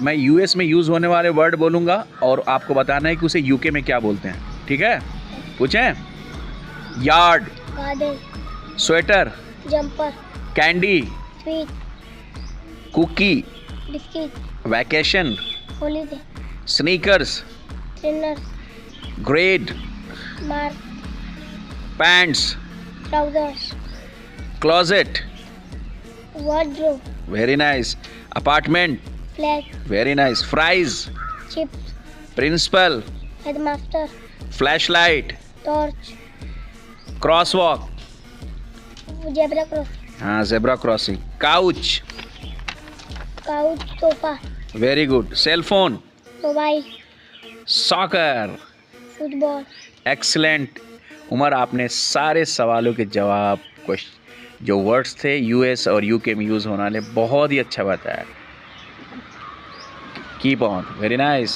मैं यूएस में यूज़ होने वाले वर्ड बोलूँगा और आपको बताना है कि उसे यूके में क्या बोलते हैं, ठीक है? पूछें? Yard, garden, sweater, jumper, candy, sweet, cookie, biscuit, vacation, holiday, sneakers, trainer, grade, mark, pants, trousers, closet, wardrobe, very nice, apartment, flat, very nice, fries, chips, principal, headmaster, flashlight, torch, crosswalk, zebra crossing, हाँ zebra crossing, couch, couch, sofa, very good, cellphone, mobile, soccer, football. Excellent. Umar, आपने सारे सवालों के जवाब जो words थे US और UK में यूज़ होने वाले बहुत ही अच्छा बताया। Keep on, very nice.